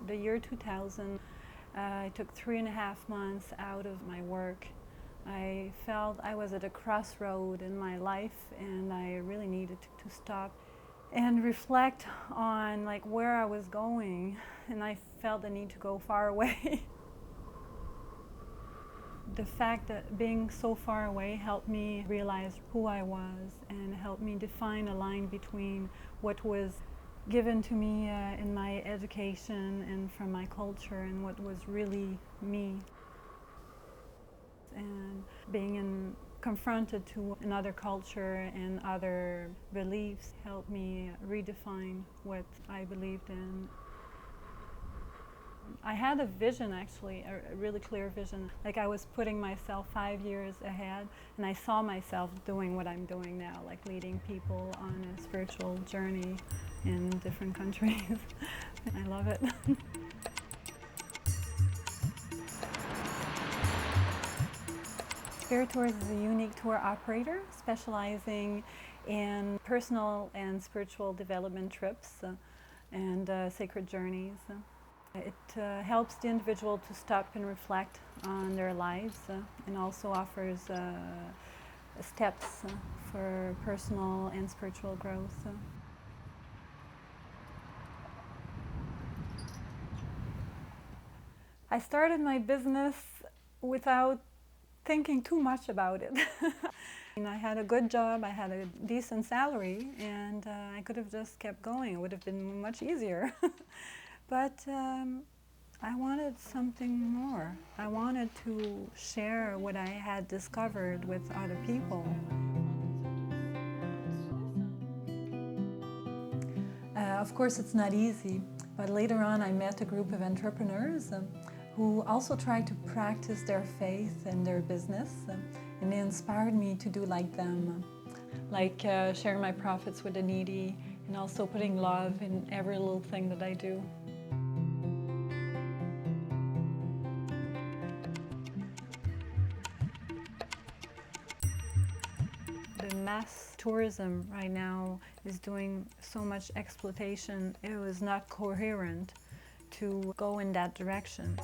The year 2000, I took 3.5 months out of my work. I felt I was at a crossroad in my life and I really needed to stop and reflect on like where I was going, and I felt the need to go far away. The fact that being so far away helped me realize who I was and helped me define a line between what was given to me in my education and from my culture and what was really me. And confronted to another culture and other beliefs helped me redefine what I believed in. I had a vision, actually, a really clear vision. Like I was putting myself 5 years ahead, and I saw myself doing what I'm doing now, like leading people on a spiritual journey in different countries. I love it. Spirit Tours is a unique tour operator specializing in personal and spiritual development trips and sacred journeys. It helps the individual to stop and reflect on their lives and also offers steps for personal and spiritual growth. I started my business without thinking too much about it. I had a good job, I had a decent salary, and I could have just kept going. It would have been much easier. But I wanted something more. I wanted to share what I had discovered with other people. Of course, it's not easy, but later on I met a group of entrepreneurs who also tried to practice their faith in their business, and they inspired me to do like them, like sharing my profits with the needy and also putting love in every little thing that I do. The mass tourism right now is doing so much exploitation, it was not coherent to go in that direction.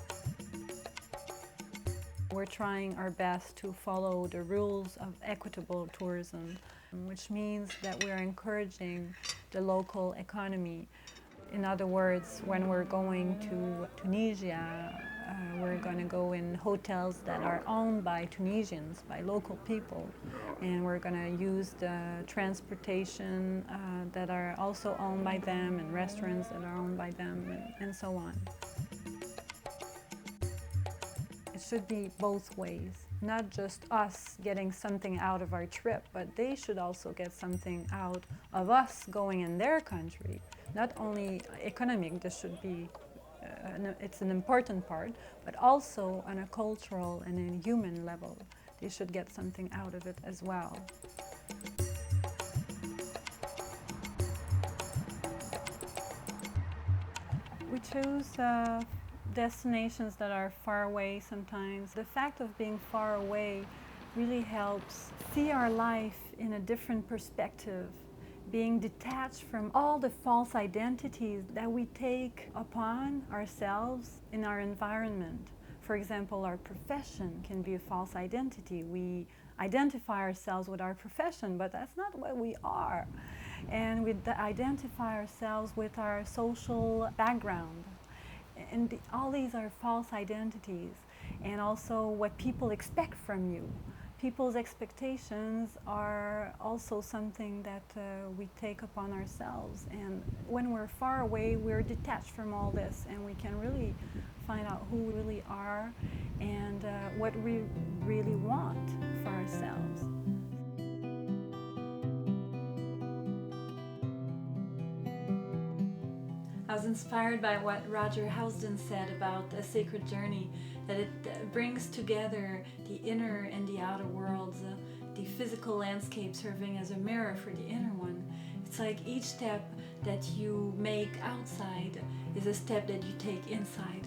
We're trying our best to follow the rules of equitable tourism, which means that we're encouraging the local economy. In other words, when we're going to Tunisia, we're going to go in hotels that are owned by Tunisians, by local people, and we're going to use the transportation that are also owned by them, and restaurants that are owned by them, and so on. It should be both ways, not just us getting something out of our trip, but they should also get something out of us going in their country. Not only economic, this should be, it's an important part, but also on a cultural and a human level. They should get something out of it as well. We choose destinations that are far away sometimes. The fact of being far away really helps see our life in a different perspective, being detached from all the false identities that we take upon ourselves in our environment. For example, our profession can be a false identity. We identify ourselves with our profession, but that's not what we are. And we identify ourselves with our social background. And all these are false identities, and also what people expect from you. People's expectations are also something that we take upon ourselves, and when we're far away, we're detached from all this, and we can really find out who we really are and what we really want for ourselves. I was inspired by what Roger Housden said about a sacred journey, that it brings together the inner and the outer worlds, the physical landscape serving as a mirror for the inner one. It's like each step that you make outside is a step that you take inside.